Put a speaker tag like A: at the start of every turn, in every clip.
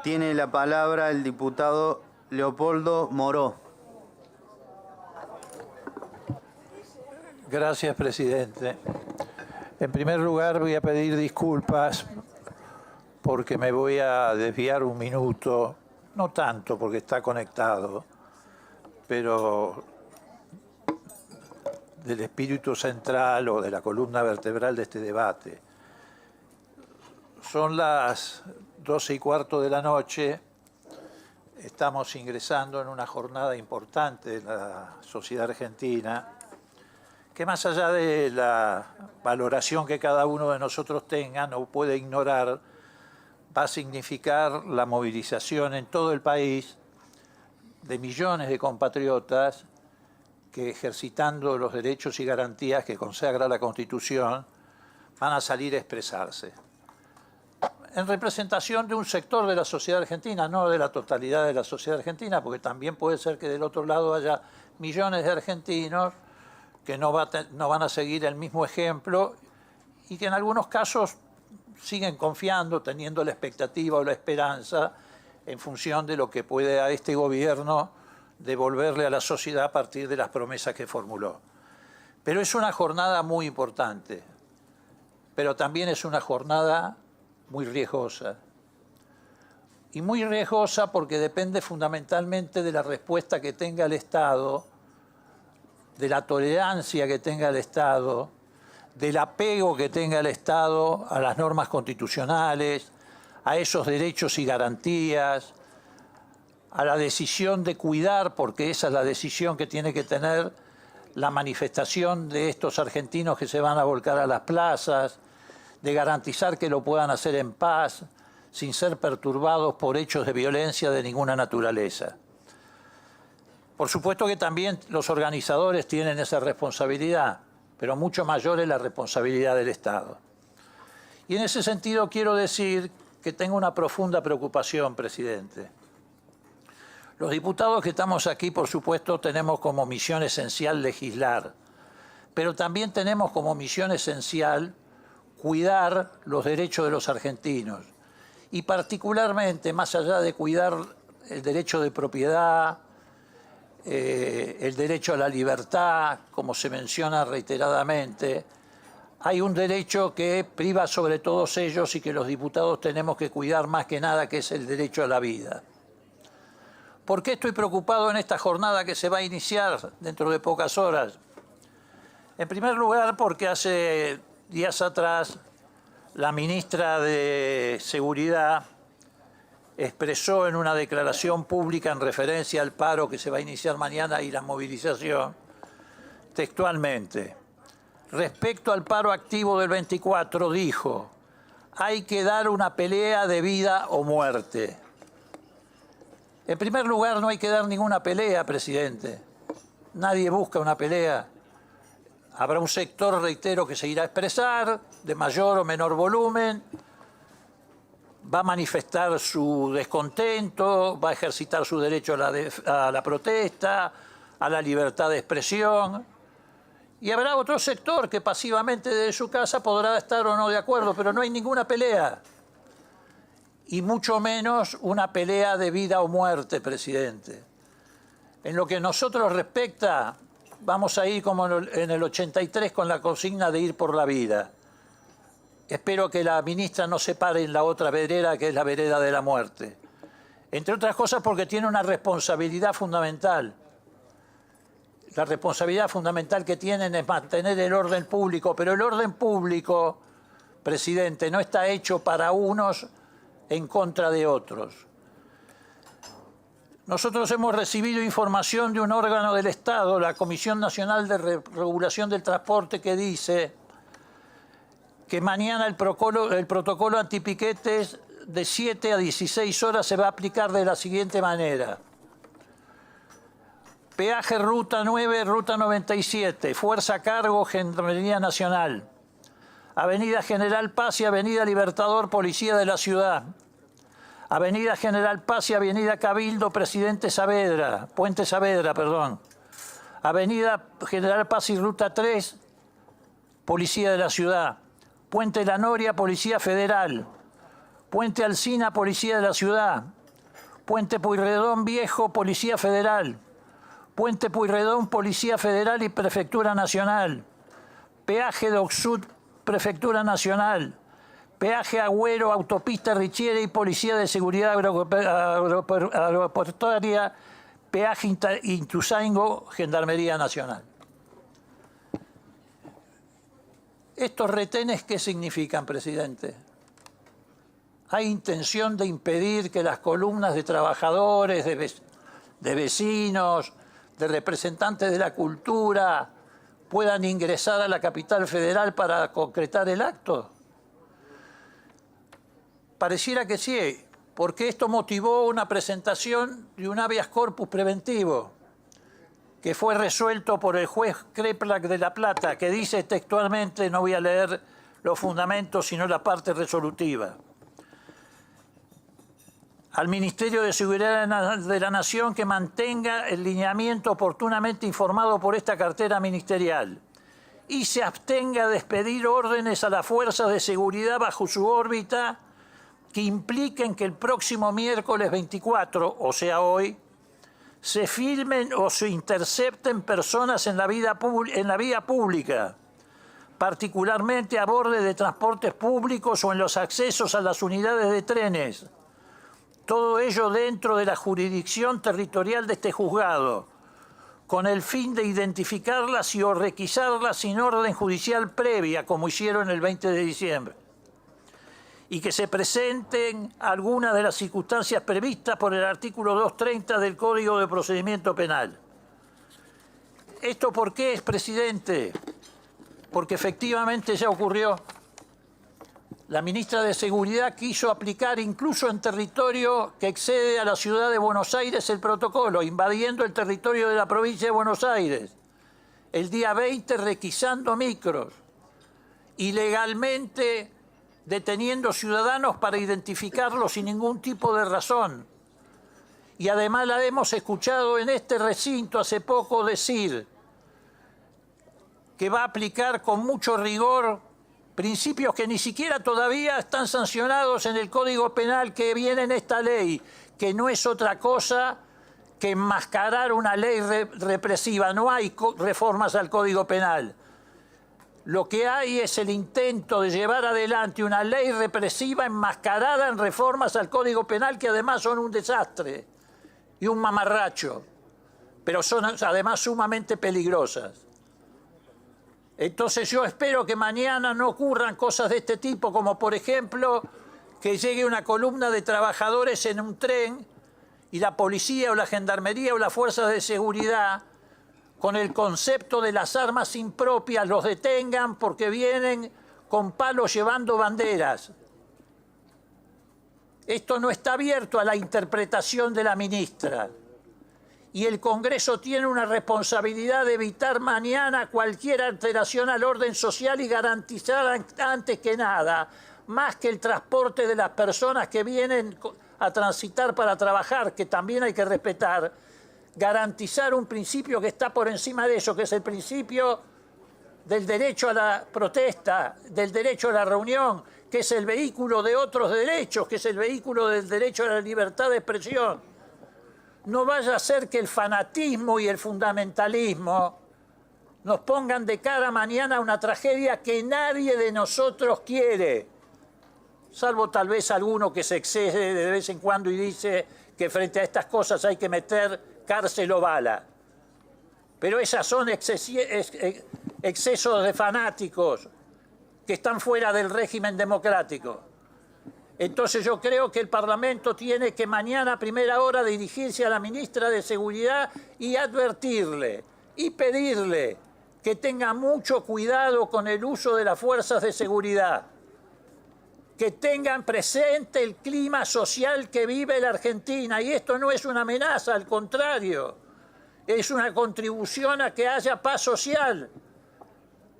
A: Tiene la palabra el diputado Leopoldo Moró.
B: Gracias, presidente. En primer lugar, voy a pedir disculpas porque me voy a desviar un minuto, no tanto porque está conectado, pero del espíritu central o de la columna vertebral de este debate. Son las 12:15 de la noche, estamos ingresando en una jornada importante en la sociedad argentina, que más allá de la valoración que cada uno de nosotros tenga, no puede ignorar, va a significar la movilización en todo el país de millones de compatriotas que, ejercitando los derechos y garantías que consagra la Constitución, van a salir a expresarse. En representación de un sector de la sociedad argentina, no de la totalidad de la sociedad argentina, porque también puede ser que del otro lado haya millones de argentinos que no van a seguir el mismo ejemplo y que en algunos casos siguen confiando, teniendo la expectativa o la esperanza en función de lo que puede a este gobierno devolverle a la sociedad a partir de las promesas que formuló. Pero es una jornada muy importante, pero también es una jornada muy riesgosa. Y muy riesgosa porque depende fundamentalmente de la respuesta que tenga el Estado, de la tolerancia que tenga el Estado, del apego que tenga el Estado a las normas constitucionales, a esos derechos y garantías, a la decisión de cuidar, porque esa es la decisión que tiene que tener la manifestación de estos argentinos que se van a volcar a las plazas, de garantizar que lo puedan hacer en paz, sin ser perturbados por hechos de violencia de ninguna naturaleza. Por supuesto que también los organizadores tienen esa responsabilidad, pero mucho mayor es la responsabilidad del Estado. Y en ese sentido quiero decir que tengo una profunda preocupación, presidente. Los diputados que estamos aquí, por supuesto, tenemos como misión esencial legislar, pero también tenemos como misión esencial cuidar los derechos de los argentinos y particularmente, más allá de cuidar el derecho de propiedad, el derecho a la libertad, como se menciona reiteradamente, hay un derecho que priva sobre todos ellos y que los diputados tenemos que cuidar más que nada, que es el derecho a la vida. ¿Por qué estoy preocupado en esta jornada que se va a iniciar dentro de pocas horas? En primer lugar, porque hace días atrás la ministra de Seguridad expresó en una declaración pública en referencia al paro que se va a iniciar mañana y la movilización, textualmente, respecto al paro activo del 24, dijo: hay que dar una pelea de vida o muerte. En primer lugar, no hay que dar ninguna pelea, presidente. Nadie busca una pelea. Habrá un sector, reitero, que se irá a expresar de mayor o menor volumen, va a manifestar su descontento, va a ejercitar su derecho a la protesta, a la libertad de expresión. Y habrá otro sector que pasivamente desde su casa podrá estar o no de acuerdo, pero no hay ninguna pelea. Y mucho menos una pelea de vida o muerte, presidente. En lo que a nosotros respecta, vamos a ir como en el 83 con la consigna de ir por la vida. Espero que la ministra no se pare en la otra vereda, que es la vereda de la muerte. Entre otras cosas porque tiene una responsabilidad fundamental. La responsabilidad fundamental que tienen es mantener el orden público, pero el orden público, presidente, no está hecho para unos en contra de otros. Nosotros hemos recibido información de un órgano del Estado, la Comisión Nacional de Regulación del Transporte, que dice que mañana el protocolo antipiquetes de 7 a 16 horas se va a aplicar de la siguiente manera. Peaje Ruta 9, Ruta 97, Fuerza a Cargo, Gendarmería Nacional. Avenida General Paz y Avenida Libertador, Policía de la Ciudad. Avenida General Paz y Avenida Cabildo, Presidente Saavedra, Puente Saavedra, perdón. Avenida General Paz y Ruta 3, Policía de la Ciudad. Puente La Noria, Policía Federal. Puente Alsina, Policía de la Ciudad. Puente Pueyrredón Viejo, Policía Federal. Puente Pueyrredón, Policía Federal y Prefectura Nacional. Peaje de Oxud, Prefectura Nacional. Peaje Agüero, Autopista Richieri y Policía de Seguridad Aeroportuaria. Peaje Ituzaingó, Gendarmería Nacional. ¿Estos retenes qué significan, presidente? ¿Hay intención de impedir que las columnas de trabajadores, de vecinos, de representantes de la cultura puedan ingresar a la capital federal para concretar el acto? Pareciera que sí, porque esto motivó una presentación de un habeas corpus preventivo que fue resuelto por el juez Kreplak de La Plata, que dice textualmente, no voy a leer los fundamentos, sino la parte resolutiva. Al Ministerio de Seguridad de la Nación que mantenga el lineamiento oportunamente informado por esta cartera ministerial y se abstenga de expedir órdenes a las fuerzas de seguridad bajo su órbita que impliquen que el próximo miércoles 24, o sea hoy, se filmen o se intercepten personas en la vía pública, particularmente a bordo de transportes públicos o en los accesos a las unidades de trenes. Todo ello dentro de la jurisdicción territorial de este juzgado, con el fin de identificarlas y o requisarlas sin orden judicial previa, como hicieron el 20 de diciembre. Y que se presenten algunas de las circunstancias previstas por el artículo 230 del Código de Procedimiento Penal. ¿Esto por qué es, presidente? Porque efectivamente ya ocurrió. La ministra de Seguridad quiso aplicar incluso en territorio que excede a la ciudad de Buenos Aires el protocolo, invadiendo el territorio de la provincia de Buenos Aires. El día 20 requisando micros, ilegalmente deteniendo ciudadanos para identificarlos sin ningún tipo de razón. Y además la hemos escuchado en este recinto hace poco decir que va a aplicar con mucho rigor principios que ni siquiera todavía están sancionados en el Código Penal que viene en esta ley, que no es otra cosa que enmascarar una ley represiva. No hay reformas al Código Penal. Lo que hay es el intento de llevar adelante una ley represiva enmascarada en reformas al Código Penal que además son un desastre y un mamarracho, pero son además sumamente peligrosas. Entonces yo espero que mañana no ocurran cosas de este tipo, como por ejemplo que llegue una columna de trabajadores en un tren y la policía o la gendarmería o las fuerzas de seguridad, con el concepto de las armas impropias, los detengan porque vienen con palos llevando banderas. Esto no está abierto a la interpretación de la ministra. Y el Congreso tiene una responsabilidad de evitar mañana cualquier alteración al orden social y garantizar antes que nada, más que el transporte de las personas que vienen a transitar para trabajar, que también hay que respetar, garantizar un principio que está por encima de eso, que es el principio del derecho a la protesta, del derecho a la reunión, que es el vehículo de otros derechos, que es el vehículo del derecho a la libertad de expresión. No vaya a ser que el fanatismo y el fundamentalismo nos pongan de cara mañana a una tragedia que nadie de nosotros quiere, salvo tal vez alguno que se excede de vez en cuando y dice que frente a estas cosas hay que meter cárcel o bala. Pero esas son excesos de fanáticos que están fuera del régimen democrático. Entonces yo creo que el Parlamento tiene que mañana a primera hora dirigirse a la ministra de Seguridad y advertirle y pedirle que tenga mucho cuidado con el uso de las fuerzas de seguridad, que tengan presente el clima social que vive la Argentina. Y esto no es una amenaza, al contrario, es una contribución a que haya paz social.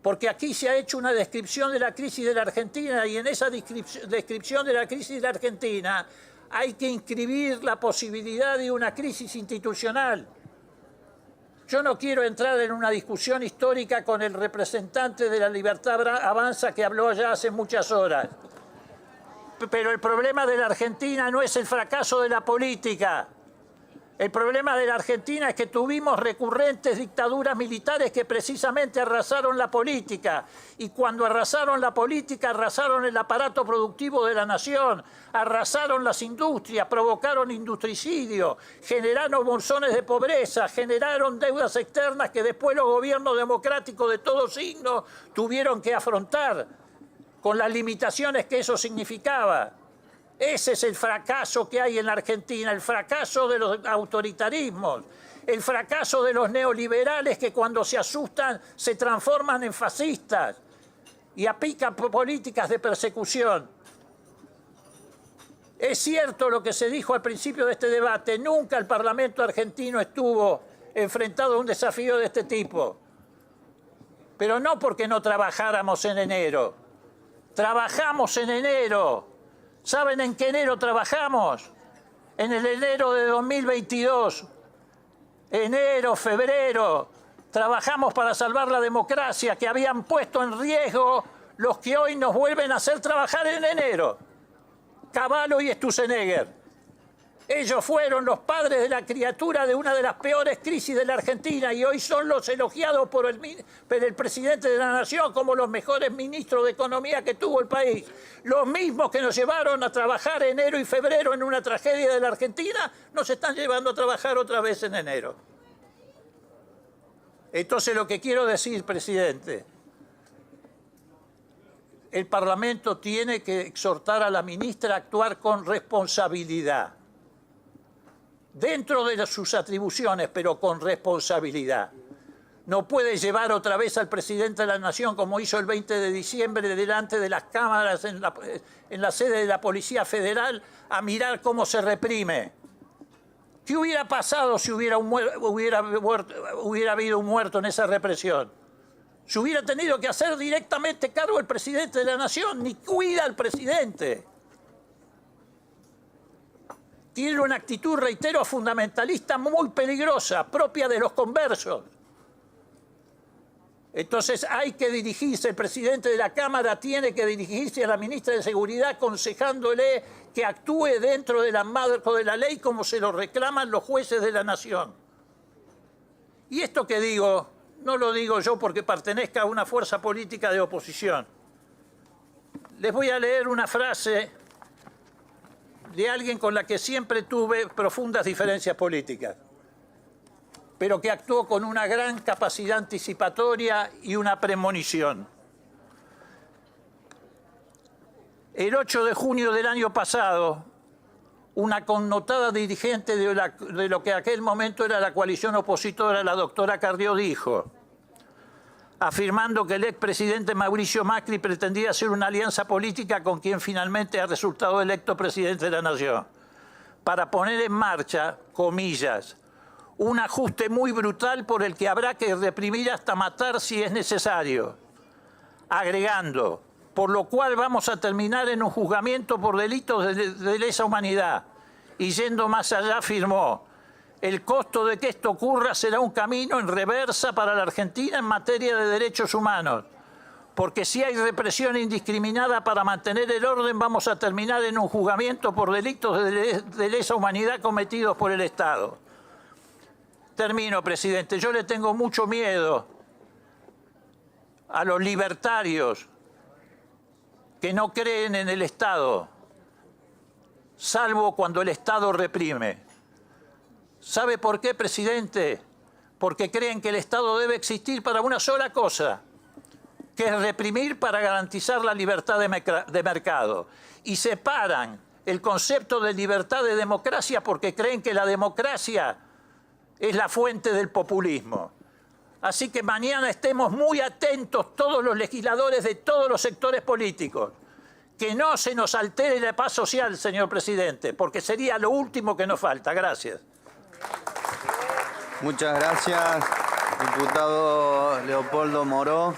B: Porque aquí se ha hecho una descripción de la crisis de la Argentina y en esa descripción de la crisis de la Argentina hay que inscribir la posibilidad de una crisis institucional. Yo no quiero entrar en una discusión histórica con el representante de la Libertad Avanza que habló allá hace muchas horas. Pero el problema de la Argentina no es el fracaso de la política. El problema de la Argentina es que tuvimos recurrentes dictaduras militares que precisamente arrasaron la política. Y cuando arrasaron la política, arrasaron el aparato productivo de la nación, arrasaron las industrias, provocaron industricidio, generaron bolsones de pobreza, generaron deudas externas que después los gobiernos democráticos de todo signo tuvieron que afrontar con las limitaciones que eso significaba. Ese es el fracaso que hay en la Argentina, el fracaso de los autoritarismos, el fracaso de los neoliberales que cuando se asustan se transforman en fascistas y aplican políticas de persecución. Es cierto lo que se dijo al principio de este debate, nunca el Parlamento argentino estuvo enfrentado a un desafío de este tipo, pero no porque no trabajáramos en enero. Trabajamos en enero. ¿Saben en qué enero trabajamos? En el enero de 2022. Enero, febrero. Trabajamos para salvar la democracia que habían puesto en riesgo los que hoy nos vuelven a hacer trabajar en enero. Cavallo y Sturzenegger. Ellos fueron los padres de la criatura de una de las peores crisis de la Argentina y hoy son los elogiados por el presidente de la Nación como los mejores ministros de Economía que tuvo el país. Los mismos que nos llevaron a trabajar enero y febrero en una tragedia de la Argentina, nos están llevando a trabajar otra vez en enero. Entonces lo que quiero decir, presidente, el Parlamento tiene que exhortar a la ministra a actuar con responsabilidad. Dentro de sus atribuciones, pero con responsabilidad. No puede llevar otra vez al presidente de la Nación, como hizo el 20 de diciembre, delante de las cámaras en la sede de la Policía Federal, a mirar cómo se reprime. ¿Qué hubiera pasado si hubiera habido un muerto en esa represión? Se hubiera tenido que hacer directamente cargo el presidente de la Nación, ni cuida al presidente. Tiene una actitud, reitero, fundamentalista muy peligrosa, propia de los conversos. Entonces hay que dirigirse, el presidente de la Cámara tiene que dirigirse a la ministra de Seguridad aconsejándole que actúe dentro del marco de la ley como se lo reclaman los jueces de la Nación. Y esto que digo, no lo digo yo porque pertenezca a una fuerza política de oposición. Les voy a leer una frase de alguien con la que siempre tuve profundas diferencias políticas, pero que actuó con una gran capacidad anticipatoria y una premonición. El 8 de junio del año pasado, una connotada dirigente de lo que en aquel momento era la coalición opositora, la doctora Carrió, dijo, afirmando que el expresidente Mauricio Macri pretendía hacer una alianza política con quien finalmente ha resultado electo presidente de la Nación, para poner en marcha, comillas, un ajuste muy brutal por el que habrá que reprimir hasta matar si es necesario, agregando, por lo cual vamos a terminar en un juzgamiento por delitos de lesa humanidad. Y yendo más allá, afirmó, el costo de que esto ocurra será un camino en reversa para la Argentina en materia de derechos humanos, porque si hay represión indiscriminada para mantener el orden, vamos a terminar en un juzgamiento por delitos de lesa humanidad cometidos por el Estado. Termino, presidente. Yo le tengo mucho miedo a los libertarios que no creen en el Estado, salvo cuando el Estado reprime. ¿Sabe por qué, presidente? Porque creen que el Estado debe existir para una sola cosa, que es reprimir para garantizar la libertad de mercado. Y separan el concepto de libertad de democracia porque creen que la democracia es la fuente del populismo. Así que mañana estemos muy atentos todos los legisladores de todos los sectores políticos. Que no se nos altere la paz social, señor presidente, porque sería lo último que nos falta. Gracias.
A: Muchas gracias, diputado Leopoldo Moró.